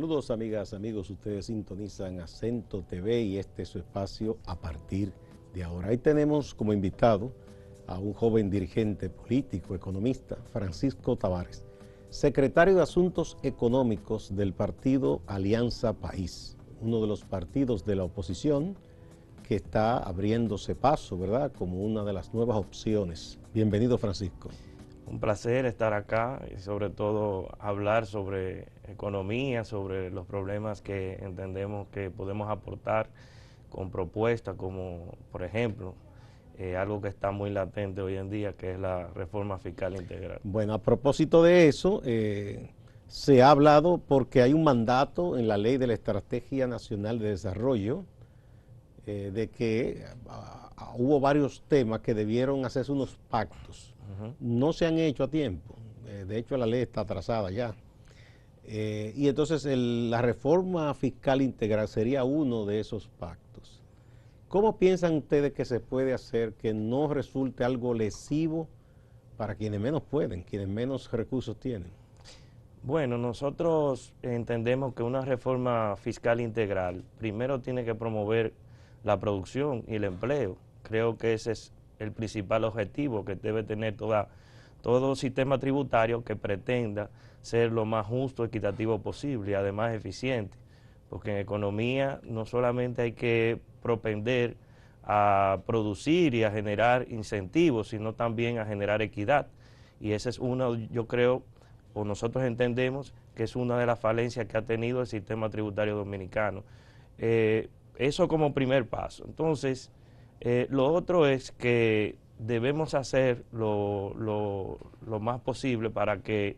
Saludos amigas, amigos, ustedes sintonizan Acento TV y este es su espacio a partir de ahora. Ahí tenemos como invitado a un joven dirigente político, economista, Francisco Tavares, secretario de Asuntos Económicos del partido Alianza País, uno de los partidos de la oposición que está abriéndose paso, ¿verdad?, como una de las nuevas opciones. Bienvenido, Francisco. Un placer estar acá y sobre todo hablar sobre economía, sobre los problemas que entendemos que podemos aportar con propuestas como, por ejemplo, algo que está muy latente hoy en día, que es la reforma fiscal integral. Bueno, a propósito de eso, se ha hablado porque hay un mandato en la Ley de la Estrategia Nacional de Desarrollo de que hubo varios temas que debieron hacerse unos pactos. No se han hecho a tiempo. De hecho, la ley está atrasada ya. Y entonces la reforma fiscal integral sería uno de esos pactos. ¿Cómo piensan ustedes que se puede hacer que no resulte algo lesivo para quienes menos pueden, quienes menos recursos tienen? Bueno, nosotros entendemos que una reforma fiscal integral primero tiene que promover la producción y el empleo. Creo que ese es el principal objetivo que debe tener todo sistema tributario que pretenda ser lo más justo, equitativo posible y además eficiente. Porque en economía no solamente hay que propender a producir y a generar incentivos, sino también a generar equidad. Y esa es una, yo creo, o nosotros entendemos que es una de las falencias que ha tenido el sistema tributario dominicano. Eso como primer paso. Entonces, lo otro es que debemos hacer lo más posible para que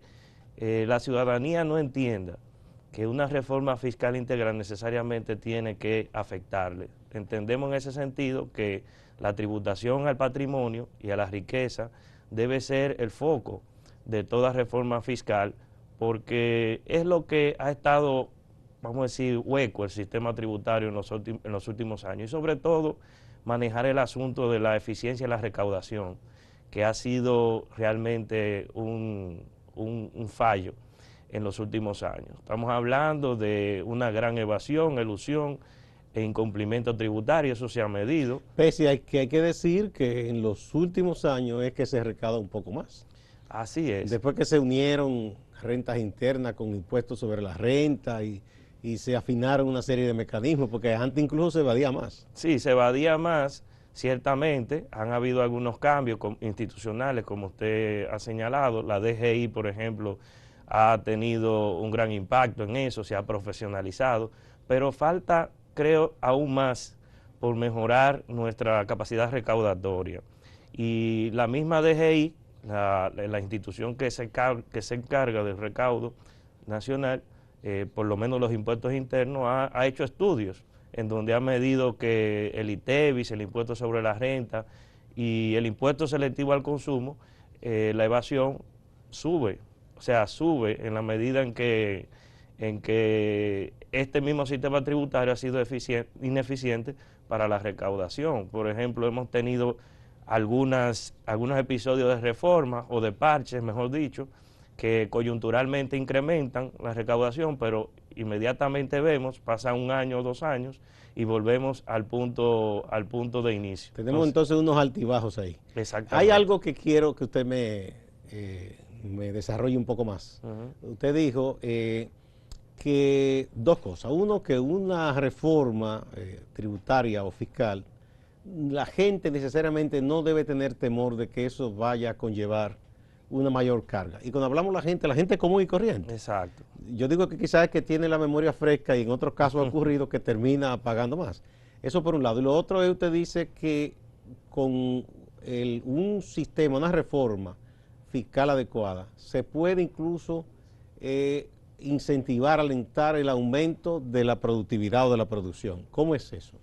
la ciudadanía no entienda que una reforma fiscal integral necesariamente tiene que afectarle. Entendemos en ese sentido que la tributación al patrimonio y a la riqueza debe ser el foco de toda reforma fiscal, porque es lo que ha estado, vamos a decir, hueco el sistema tributario en los últimos años, y sobre todo manejar el asunto de la eficiencia y la recaudación, que ha sido realmente un fallo en los últimos años. Estamos hablando de una gran evasión, elusión e incumplimiento tributario, eso se ha medido. Pese a que hay que decir que en los últimos años es que se recauda un poco más. Así es. Después que se unieron rentas internas con impuestos sobre la renta y se afinaron una serie de mecanismos, porque antes incluso se evadía más. Sí, se evadía más, ciertamente. Han habido algunos cambios institucionales, como usted ha señalado. La DGI, por ejemplo, ha tenido un gran impacto en eso, se ha profesionalizado, pero falta, creo, aún más por mejorar nuestra capacidad recaudatoria. Y la misma DGI, la institución que se encarga del recaudo nacional, por lo menos los impuestos internos, ha hecho estudios en donde ha medido que el ITEVIS, el impuesto sobre la renta y el impuesto selectivo al consumo, la evasión sube, o sea, sube en la medida en que este mismo sistema tributario ha sido ineficiente para la recaudación. Por ejemplo, hemos tenido algunos episodios de reforma o de parches, mejor dicho, que coyunturalmente incrementan la recaudación, pero inmediatamente vemos, pasa un año o 2 años y volvemos al punto de inicio. Tenemos entonces unos altibajos ahí. Exactamente. Hay algo que quiero que usted me desarrolle un poco más. Usted dijo que dos cosas. Uno, que una reforma tributaria o fiscal, la gente necesariamente no debe tener temor de que eso vaya a conllevar una mayor carga. Y cuando hablamos la gente común y corriente. Exacto. Yo digo que quizás es que tiene la memoria fresca y en otros casos ha ocurrido que termina pagando más. Eso por un lado. Y lo otro es, usted dice que con un sistema, una reforma fiscal adecuada, se puede incluso incentivar, alentar el aumento de la productividad o de la producción. ¿Cómo es eso?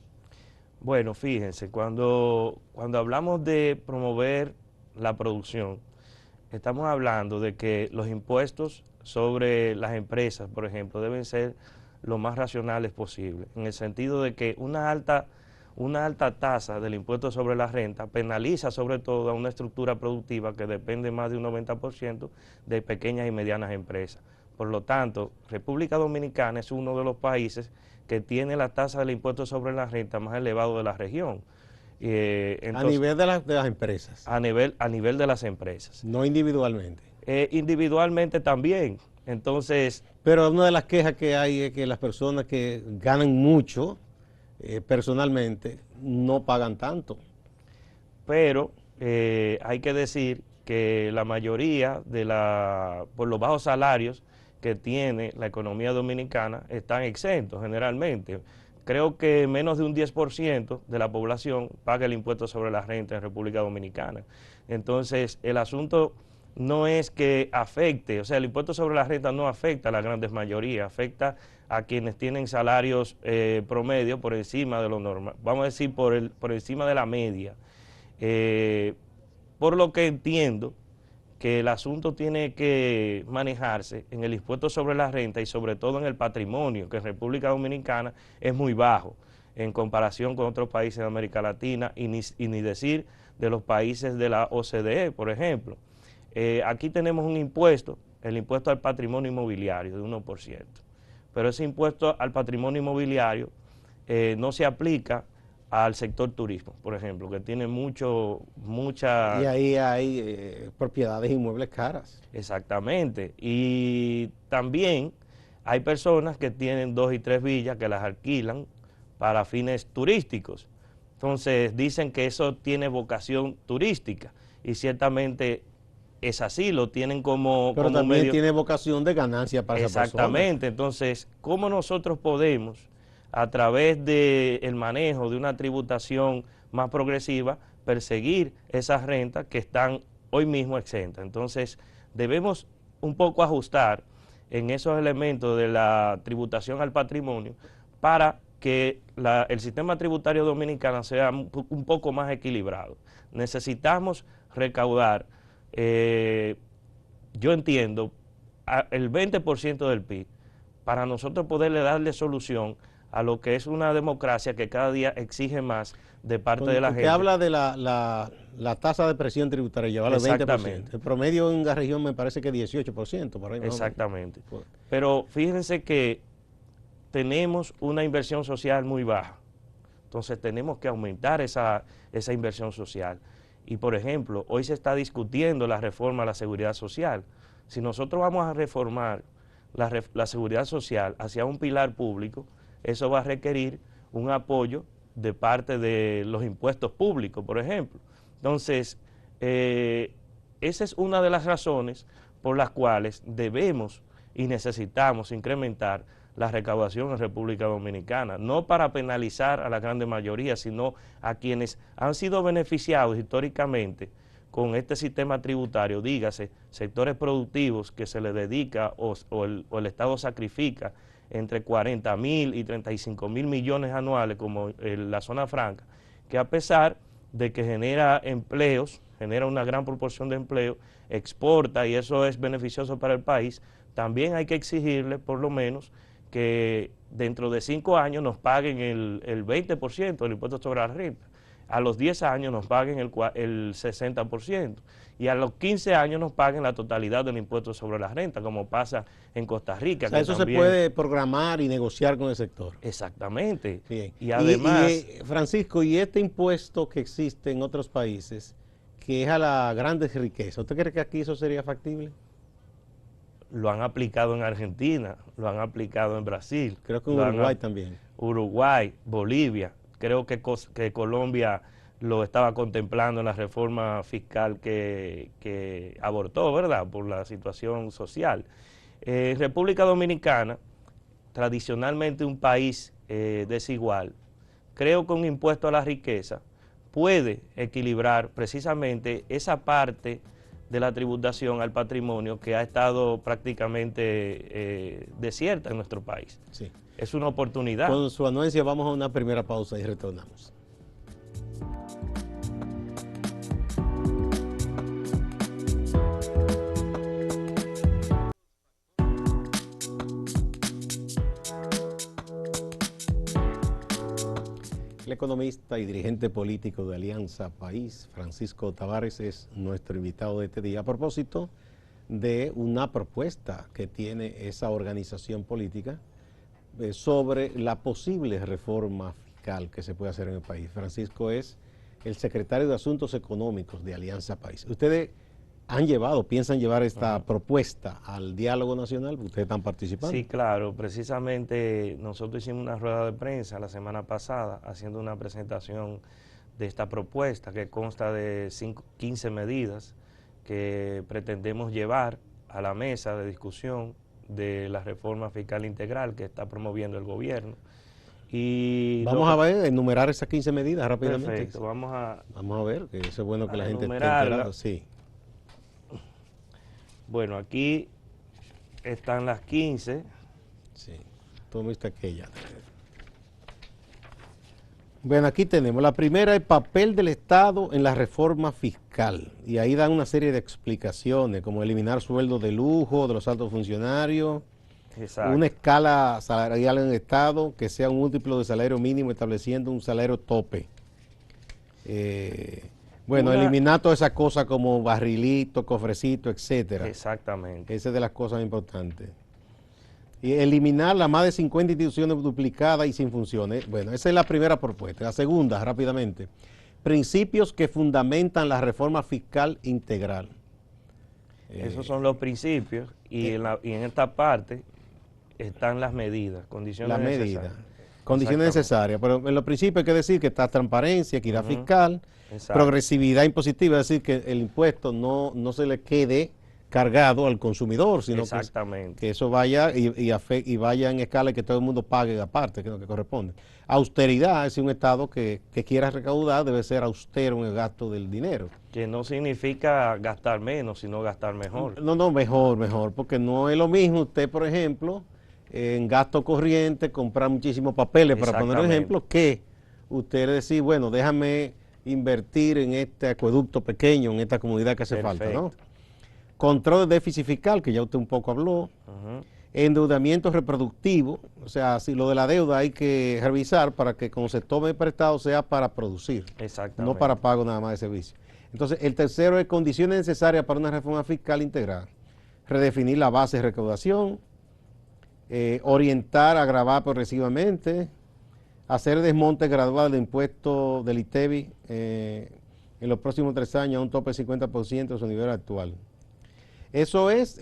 Bueno, fíjense, cuando hablamos de promover la producción, estamos hablando de que los impuestos sobre las empresas, por ejemplo, deben ser lo más racionales posible, en el sentido de que una alta tasa del impuesto sobre la renta penaliza sobre todo a una estructura productiva que depende más de un 90% de pequeñas y medianas empresas. Por lo tanto, República Dominicana es uno de los países que tiene la tasa del impuesto sobre la renta más elevado de la región. Entonces, a nivel de las empresas. A nivel de las empresas. No individualmente. Individualmente también. Entonces. Pero una de las quejas que hay es que las personas que ganan mucho personalmente no pagan tanto. Pero hay que decir que la mayoría por los bajos salarios que tiene la economía dominicana están exentos generalmente. Creo que menos de un 10% de la población paga el impuesto sobre la renta en República Dominicana. Entonces, el asunto no es que afecte, o sea, el impuesto sobre la renta no afecta a la gran mayoría, afecta a quienes tienen salarios promedio por encima de lo normal, vamos a decir por encima de la media. Por lo que entiendo que el asunto tiene que manejarse en el impuesto sobre la renta y sobre todo en el patrimonio, que en República Dominicana es muy bajo en comparación con otros países de América Latina y ni decir de los países de la OCDE, por ejemplo. Aquí tenemos un impuesto, el impuesto al patrimonio inmobiliario de 1%, pero ese impuesto al patrimonio inmobiliario no se aplica al sector turismo, por ejemplo, que tiene mucha... Y ahí hay propiedades inmuebles caras. Exactamente. Y también hay personas que tienen 2 y 3 villas que las alquilan para fines turísticos. Entonces dicen que eso tiene vocación turística y ciertamente es así, lo tienen como Pero también medio... tiene vocación de ganancia para esa persona. Exactamente. Entonces, ¿cómo nosotros podemos, a través del manejo de una tributación más progresiva, perseguir esas rentas que están hoy mismo exentas? Entonces, debemos un poco ajustar en esos elementos de la tributación al patrimonio para que el sistema tributario dominicano sea un poco más equilibrado. Necesitamos recaudar, yo entiendo, el 20% del PIB para nosotros poderle darle solución a lo que es una democracia que cada día exige más de parte de la gente. Usted habla de la tasa de presión tributaria, llevarlo al 20%. El promedio en la región me parece que 18%, por ahí más. Exactamente. Pero fíjense que tenemos una inversión social muy baja. Entonces tenemos que aumentar esa inversión social. Y por ejemplo, hoy se está discutiendo la reforma a la seguridad social. Si nosotros vamos a reformar la seguridad social hacia un pilar público, eso va a requerir un apoyo de parte de los impuestos públicos, por ejemplo. Entonces, esa es una de las razones por las cuales debemos y necesitamos incrementar la recaudación en República Dominicana, no para penalizar a la gran mayoría, sino a quienes han sido beneficiados históricamente con este sistema tributario, dígase, sectores productivos que se les dedica o el Estado sacrifica entre 40.000 y 35.000 millones anuales, como la zona franca, que a pesar de que genera empleos, genera una gran proporción de empleo, exporta y eso es beneficioso para el país, también hay que exigirle por lo menos que dentro de 5 años nos paguen el 20% del impuesto sobre la renta, a los 10 años nos paguen el 60% y a los 15 años nos paguen la totalidad del impuesto sobre la renta, como pasa en Costa Rica. O sea, eso también se puede programar y negociar con el sector. Exactamente. Bien. Y además... Francisco, y este impuesto que existe en otros países, que es a las grandes riquezas, ¿usted cree que aquí eso sería factible? Lo han aplicado en Argentina, lo han aplicado en Brasil. Creo que en Uruguay también. Uruguay, Bolivia. Creo que Colombia lo estaba contemplando en la reforma fiscal que abortó, ¿verdad?, por la situación social. República Dominicana, tradicionalmente un país desigual, creo que un impuesto a la riqueza puede equilibrar precisamente esa parte de la tributación al patrimonio que ha estado prácticamente desierta en nuestro país. Sí. Es una oportunidad. Con su anuencia vamos a una primera pausa y retornamos. El economista y dirigente político de Alianza País, Francisco Tavares, es nuestro invitado de este día. A propósito de una propuesta que tiene esa organización política sobre la posible reforma fiscal que se puede hacer en el país. Francisco es el secretario de Asuntos Económicos de Alianza País. Ustedes piensan llevar esta propuesta al diálogo nacional, ustedes están participando. Sí, claro, precisamente nosotros hicimos una rueda de prensa la semana pasada haciendo una presentación de esta propuesta que consta de 15 medidas que pretendemos llevar a la mesa de discusión de la reforma fiscal integral que está promoviendo el gobierno. Y vamos a ver, enumerar esas 15 medidas rápidamente. Perfecto, vamos a ver, que eso es bueno que la gente esté enumerarla. enterada. Sí. Bueno, aquí están las 15. Sí, toma esta aquella. Bueno, aquí tenemos, la primera, el papel del Estado en la reforma fiscal. Y ahí dan una serie de explicaciones, como eliminar sueldos de lujo de los altos funcionarios, Exacto. Una escala salarial en el Estado que sea un múltiplo de salario mínimo estableciendo un salario tope. Eliminar todas esas cosas como barrilito, cofrecito, etcétera. Exactamente. Esa es de las cosas importantes. Y eliminar las más de 50 instituciones duplicadas y sin funciones. Bueno, esa es la primera propuesta. La segunda, rápidamente. Principios que fundamentan la reforma fiscal integral. Esos son los principios y en esta parte están las medidas, condiciones necesarias. Condiciones necesarias, pero en los principios hay que decir que está transparencia, equidad fiscal, progresividad impositiva, es decir, que el impuesto no se le quede cargado al consumidor, sino que eso vaya y vaya en escala y que todo el mundo pague aparte, que es lo que corresponde. Austeridad, es decir, un Estado que quiera recaudar debe ser austero en el gasto del dinero. Que no significa gastar menos, sino gastar mejor. No, mejor, porque no es lo mismo usted, por ejemplo, en gasto corriente, comprar muchísimos papeles, para poner un ejemplo, que usted decir, bueno, déjame invertir en este acueducto pequeño, en esta comunidad que hace falta, ¿no? Control de déficit fiscal, que ya usted un poco habló. Endeudamiento reproductivo, o sea, si lo de la deuda hay que revisar para que cuando se tome prestado sea para producir, no para pago nada más de servicio. Entonces, el tercero es condiciones necesarias para una reforma fiscal integral. Redefinir la base de recaudación, orientar a gravar progresivamente, hacer desmonte gradual del impuesto del ITEVI en los próximos 3 años a un tope del 50% de su nivel actual. Eso es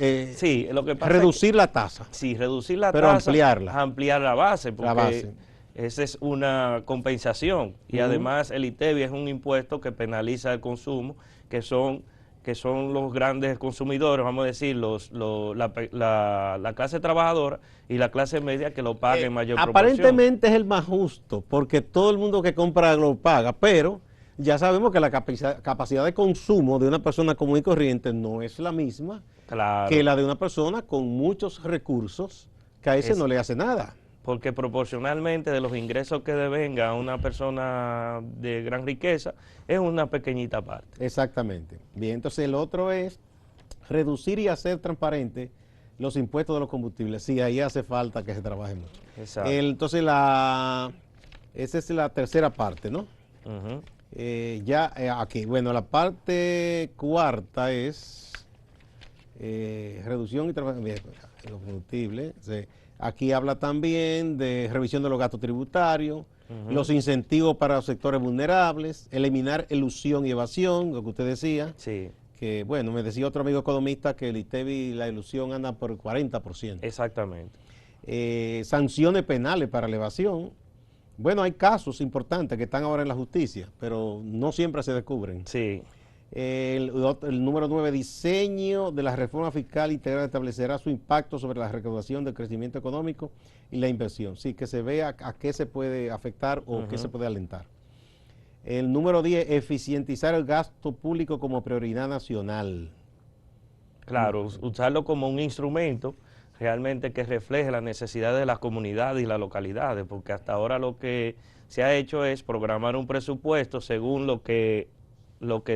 lo que pasa reducir la tasa. Sí, reducir la pero tasa, ampliarla. Ampliar la base, porque esa es una compensación. Y además el ITEVI es un impuesto que penaliza el consumo, que son los grandes consumidores, vamos a decir, la clase trabajadora y la clase media que lo paga en mayor proporción. Aparentemente es el más justo, porque todo el mundo que compra lo paga, pero ya sabemos que la capacidad de consumo de una persona común y corriente no es la misma que la de una persona con muchos recursos, que a ese no le hace nada. Porque proporcionalmente de los ingresos que devenga a una persona de gran riqueza, es una pequeñita parte. Exactamente. Bien, entonces el otro es reducir y hacer transparente los impuestos de los combustibles. Sí, ahí hace falta que se trabaje mucho. Exacto. Entonces esa es la tercera parte, ¿no? Aquí, bueno, la parte cuarta es reducción y trabajo de los combustibles. Aquí habla también de revisión de los gastos tributarios, los incentivos para los sectores vulnerables, eliminar elusión y evasión, lo que usted decía. Sí. Que, bueno, me decía otro amigo economista que el ITEVI y la ilusión andan por el 40%. Exactamente. Sanciones penales para la evasión. Bueno, hay casos importantes que están ahora en la justicia, pero no siempre se descubren. Sí. El número 9, diseño de la reforma fiscal integral establecerá su impacto sobre la recaudación del crecimiento económico y la inversión. Sí, que se vea a qué se puede afectar o qué se puede alentar. El número 10, eficientizar el gasto público como prioridad nacional. Claro, usarlo como un instrumento realmente que refleje las necesidades de las comunidades y las localidades, porque hasta ahora lo que se ha hecho es programar un presupuesto según lo que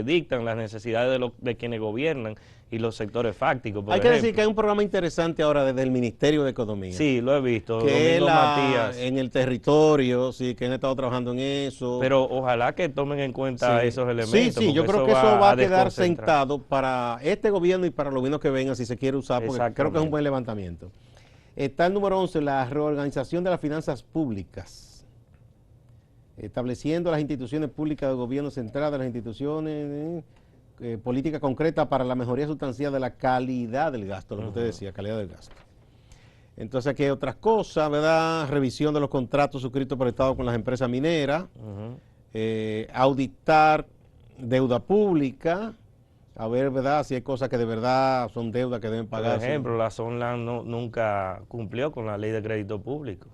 dictan las necesidades de quienes gobiernan y los sectores fácticos, por Hay que ejemplo. decir que hay un programa interesante ahora desde el Ministerio de Economía. Sí, lo he visto, Que Domingo Matías. en el territorio, sí, que han estado trabajando en eso. Pero ojalá que tomen en cuenta Sí, esos sí, elementos, sí, yo porque creo eso que eso va va a a quedar desconcentrar. sentado para este gobierno y para los gobiernos que vengan si se quiere usar, porque creo que es un Exactamente. buen levantamiento. Está el número 11, la reorganización de las finanzas públicas, estableciendo las instituciones públicas del gobierno central, de las instituciones, política concreta para la mejoría sustancial de la calidad del gasto, lo que usted decía, calidad del gasto. Entonces aquí hay otras cosas, ¿verdad? Revisión de los contratos suscritos por el Estado con las empresas mineras, auditar deuda pública, a ver, ¿verdad? Si hay cosas que de verdad son deudas que deben Por pagarse. ejemplo, la Sonlan nunca cumplió con la ley de crédito público,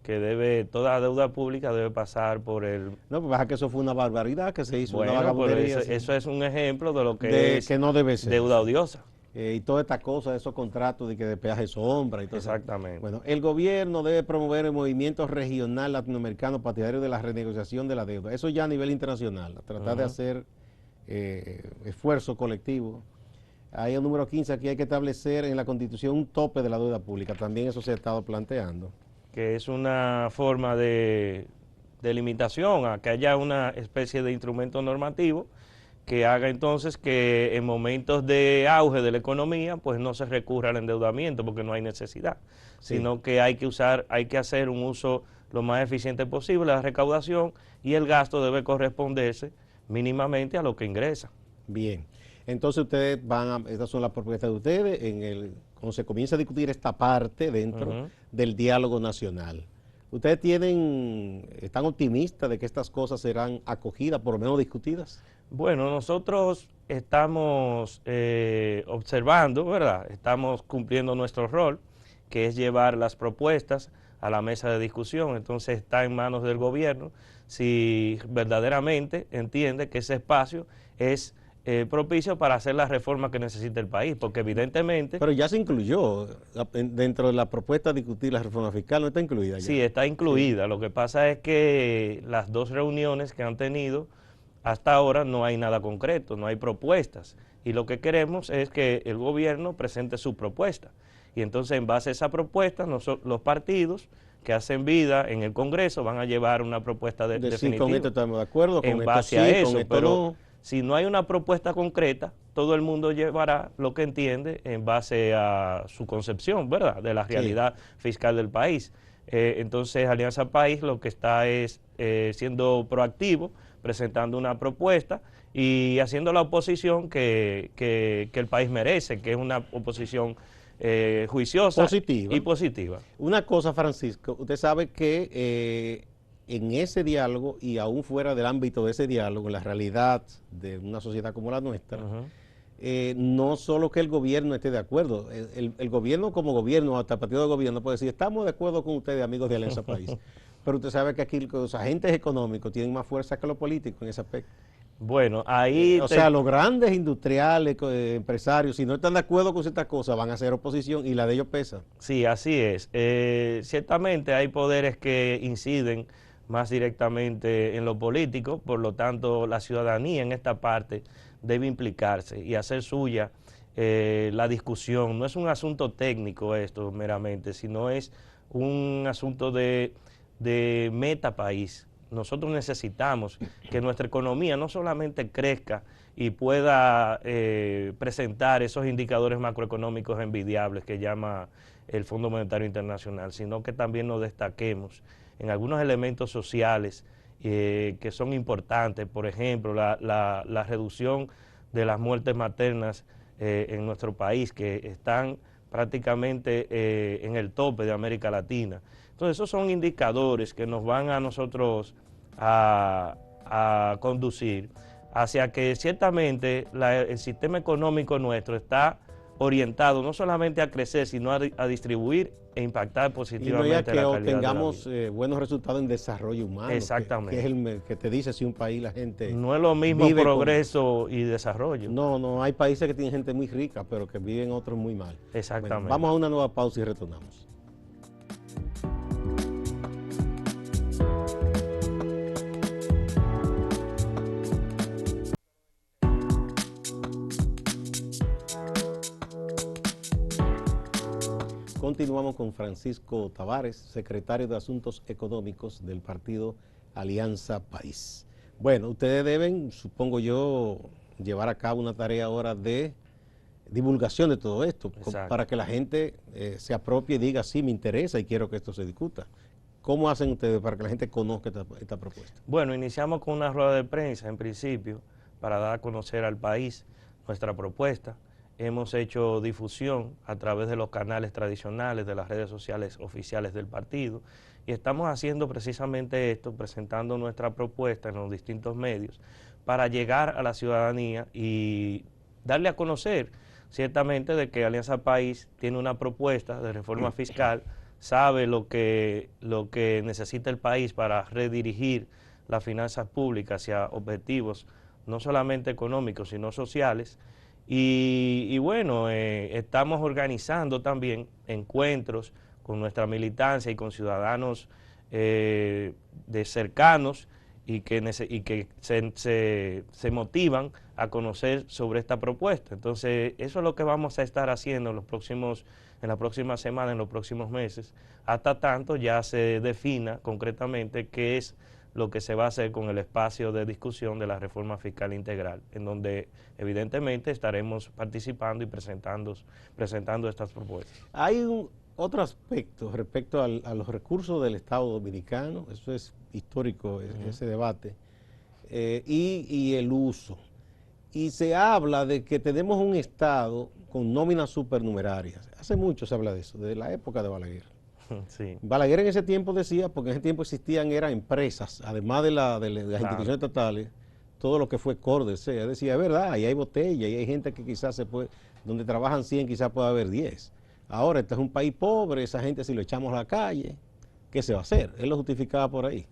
que toda deuda pública debe pasar por el... No, pues baja que eso fue una barbaridad que se hizo, una Bueno, pero vagabundería eso es un ejemplo de lo que de es que no debe ser. deuda odiosa. Y toda esta cosa, esos contratos de peaje sombra y todo eso. Exactamente. Bueno, el gobierno debe promover el movimiento regional latinoamericano partidario de la renegociación de la deuda. Eso ya a nivel internacional, a tratar de hacer esfuerzo colectivo. Hay el número 15, aquí hay que establecer en la Constitución un tope de la deuda pública. También eso se ha estado planteando. Que es una forma de limitación a que haya una especie de instrumento normativo que haga entonces que en momentos de auge de la economía pues no se recurra al endeudamiento porque no hay necesidad, Sí. sino que hay que hacer un uso lo más eficiente posible de la recaudación y el gasto debe corresponderse mínimamente a lo que ingresa. Bien, entonces ustedes estas son las propuestas de ustedes cuando se comienza a discutir esta parte dentro del diálogo nacional. ¿Ustedes están optimistas de que estas cosas serán acogidas, por lo menos discutidas? Bueno, nosotros estamos observando, ¿verdad? Estamos cumpliendo nuestro rol, que es llevar las propuestas a la mesa de discusión. Entonces está en manos del gobierno si verdaderamente entiende que ese espacio es propicio para hacer las reformas que necesita el país, porque evidentemente... Pero ya se incluyó dentro de la propuesta de discutir la reforma fiscal, ¿no está incluida ya? Sí, está incluida. Sí. Lo que pasa es que las dos reuniones que han tenido hasta ahora no hay nada concreto, no hay propuestas. Y lo que queremos es que el gobierno presente su propuesta. Y entonces en base a esa propuesta, los partidos que hacen vida en el Congreso van a llevar una propuesta definitiva. Sí, con esto estamos de acuerdo, con en esto base sí, a eso, con esto pero no. Si no hay una propuesta concreta, todo el mundo llevará lo que entiende en base a su concepción, ¿verdad?, de la realidad fiscal del país. Entonces, Alianza País lo que está es siendo proactivo, presentando una propuesta y haciendo la oposición que el país merece, que es una oposición juiciosa y positiva. Una cosa, Francisco, usted sabe que en ese diálogo y aún fuera del ámbito de ese diálogo, en la realidad de una sociedad como la nuestra, no solo que el gobierno esté de acuerdo, el gobierno como gobierno, hasta el partido de gobierno puede decir, estamos de acuerdo con ustedes, amigos de Alianza País, pero usted sabe que aquí los agentes económicos tienen más fuerza que los políticos en ese aspecto. Bueno, ahí... o sea, los grandes industriales, empresarios, si no están de acuerdo con ciertas cosas, van a hacer oposición y la de ellos pesa. Sí, así es. Ciertamente hay poderes que inciden más directamente en lo político, por lo tanto la ciudadanía en esta parte debe implicarse y hacer suya la discusión. No es un asunto técnico esto meramente, sino es un asunto de meta país. Nosotros necesitamos que nuestra economía no solamente crezca y pueda presentar esos indicadores macroeconómicos envidiables que llama el Fondo Monetario Internacional, sino que también nos destaquemos en algunos elementos sociales que son importantes, por ejemplo, la reducción de las muertes maternas en nuestro país, que están prácticamente en el tope de América Latina. Entonces, esos son indicadores que nos van a nosotros a conducir hacia que ciertamente el sistema económico nuestro está orientado no solamente a crecer, sino a distribuir e impactar positivamente la calidad de la vida. Y tengamos buenos resultados en desarrollo humano. Exactamente. Que es el que te dice si un país, la gente... No es lo mismo progreso y desarrollo. No, hay países que tienen gente muy rica, pero que viven otros muy mal. Exactamente. Bueno, vamos a una nueva pausa y retornamos. continuamos con Francisco Tavares, secretario de Asuntos Económicos del partido Alianza País. Bueno, ustedes deben, supongo yo, llevar a cabo una tarea ahora de divulgación de todo esto, para que la gente se apropie y diga, sí, me interesa y quiero que esto se discuta. ¿Cómo hacen ustedes para que la gente conozca esta propuesta? Bueno, iniciamos con una rueda de prensa en principio para dar a conocer al país nuestra propuesta. Hemos hecho difusión a través de los canales tradicionales, de las redes sociales oficiales del partido, y estamos haciendo precisamente esto, presentando nuestra propuesta en los distintos medios para llegar a la ciudadanía y darle a conocer ciertamente de que Alianza País tiene una propuesta de reforma fiscal, sabe lo que necesita el país para redirigir las finanzas públicas hacia objetivos no solamente económicos, sino sociales. Y bueno, estamos organizando también encuentros con nuestra militancia y con ciudadanos de cercanos y que se motivan a conocer sobre esta propuesta. Entonces, eso es lo que vamos a estar haciendo en la próxima semana, en los próximos meses, hasta tanto ya se defina concretamente qué es lo que se va a hacer con el espacio de discusión de la reforma fiscal integral, en donde evidentemente estaremos participando y presentando estas propuestas. Hay otro aspecto respecto a los recursos del Estado Dominicano, eso es histórico, ese debate, y el uso. Y se habla de que tenemos un Estado con nóminas supernumerarias. Hace mucho se habla de eso, desde la época de Balaguer. Sí. Balaguer en ese tiempo decía, porque en ese tiempo eran empresas, además de las instituciones estatales, todo lo que fue Córdoba, decía, es verdad, ahí hay botella, y hay gente que quizás donde trabajan 100, quizás pueda haber 10. Ahora, este es un país pobre, esa gente si lo echamos a la calle, ¿qué se va a hacer? Él lo justificaba por ahí.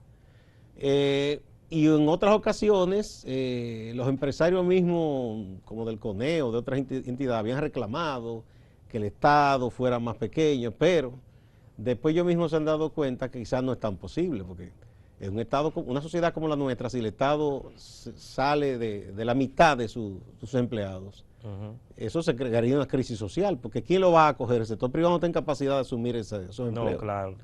Y en otras ocasiones, los empresarios mismos, como del CONEO, de otras entidades, habían reclamado que el Estado fuera más pequeño, pero después ellos mismos se han dado cuenta que quizás no es tan posible, porque en una sociedad como la nuestra, si el Estado sale de la mitad de sus empleados, eso se crearía una crisis social, porque ¿quién lo va a acoger? El sector privado no está en capacidad de asumir esos empleos. No, claro.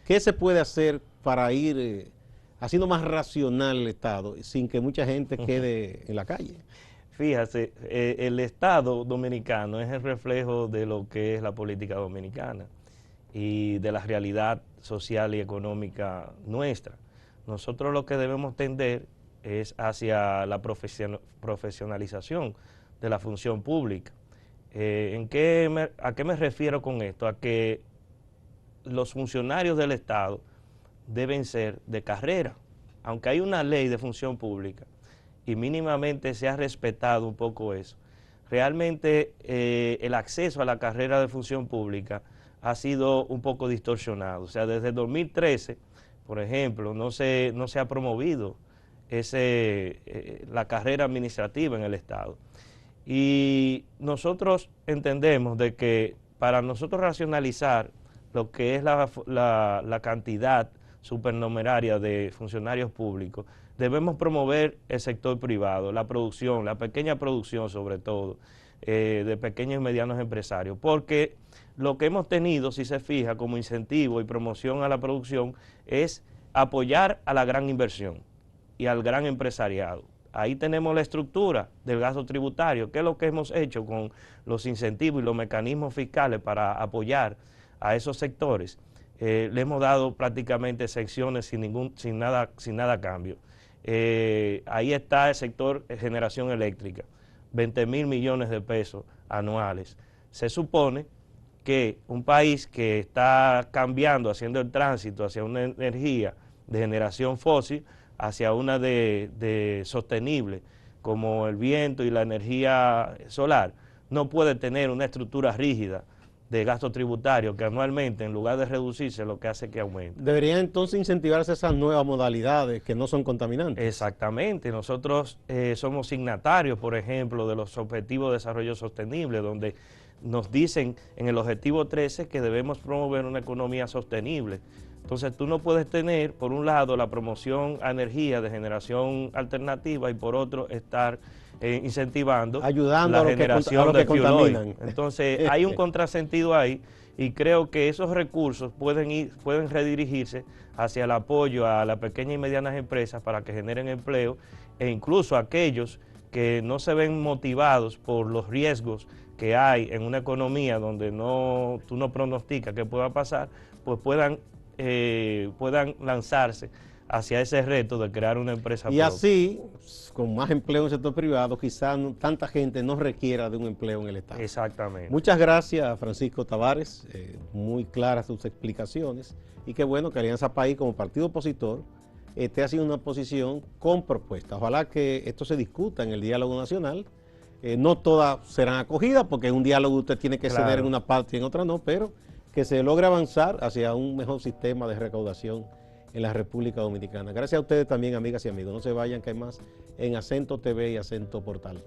¿Qué se puede hacer para ir haciendo más racional el Estado sin que mucha gente quede en la calle? Fíjate, el Estado dominicano es el reflejo de lo que es la política dominicana y de la realidad social y económica nuestra. Nosotros lo que debemos tender es hacia la profesionalización de la función pública. ¿A qué me refiero con esto? A que los funcionarios del Estado deben ser de carrera, aunque hay una ley de función pública y mínimamente se ha respetado un poco eso. Realmente el acceso a la carrera de función pública ha sido un poco distorsionado. O sea, desde el 2013, por ejemplo, no se ha promovido la carrera administrativa en el Estado. Y nosotros entendemos de que para nosotros racionalizar lo que es la cantidad supernumeraria de funcionarios públicos, debemos promover el sector privado, la producción, la pequeña producción sobre todo, de pequeños y medianos empresarios, porque lo que hemos tenido, si se fija, como incentivo y promoción a la producción, es apoyar a la gran inversión y al gran empresariado. Ahí tenemos la estructura del gasto tributario, que es lo que hemos hecho con los incentivos y los mecanismos fiscales para apoyar a esos sectores. Le hemos dado prácticamente secciones sin nada a cambio. Ahí está el sector de generación eléctrica, 20.000 millones de pesos anuales. Se supone que un país que está cambiando, haciendo el tránsito hacia una energía de generación fósil, hacia una de sostenible, como el viento y la energía solar, no puede tener una estructura rígida de gasto tributario que anualmente, en lugar de reducirse, lo que hace que aumente. Deberían entonces incentivarse esas nuevas modalidades que no son contaminantes. Exactamente. Nosotros somos signatarios, por ejemplo, de los Objetivos de Desarrollo Sostenible, donde nos dicen en el Objetivo 13 que debemos promover una economía sostenible. Entonces tú no puedes tener, por un lado, la promoción a energía de generación alternativa y por otro estar incentivando ayudando la a los que, generación a los de que fuel oil. contaminan. Entonces hay un contrasentido ahí y creo que esos recursos pueden redirigirse hacia el apoyo a las pequeñas y medianas empresas para que generen empleo, e incluso aquellos que no se ven motivados por los riesgos que hay en una economía donde tú no pronosticas qué pueda pasar, pues puedan lanzarse hacia ese reto de crear una empresa Y propia. así, con más empleo en el sector privado, quizás tanta gente no requiera de un empleo en el Estado. Exactamente. Muchas gracias, Francisco Tavares, muy claras sus explicaciones, y qué bueno que Alianza País, como partido opositor, esté haciendo una posición con propuestas. Ojalá que esto se discuta en el diálogo nacional. No todas serán acogidas, porque en un diálogo usted tiene que ceder en una parte y en otra no, pero que se logre avanzar hacia un mejor sistema de recaudación en la República Dominicana. Gracias a ustedes también, amigas y amigos. No se vayan, que hay más en Acento TV y Acento Portal.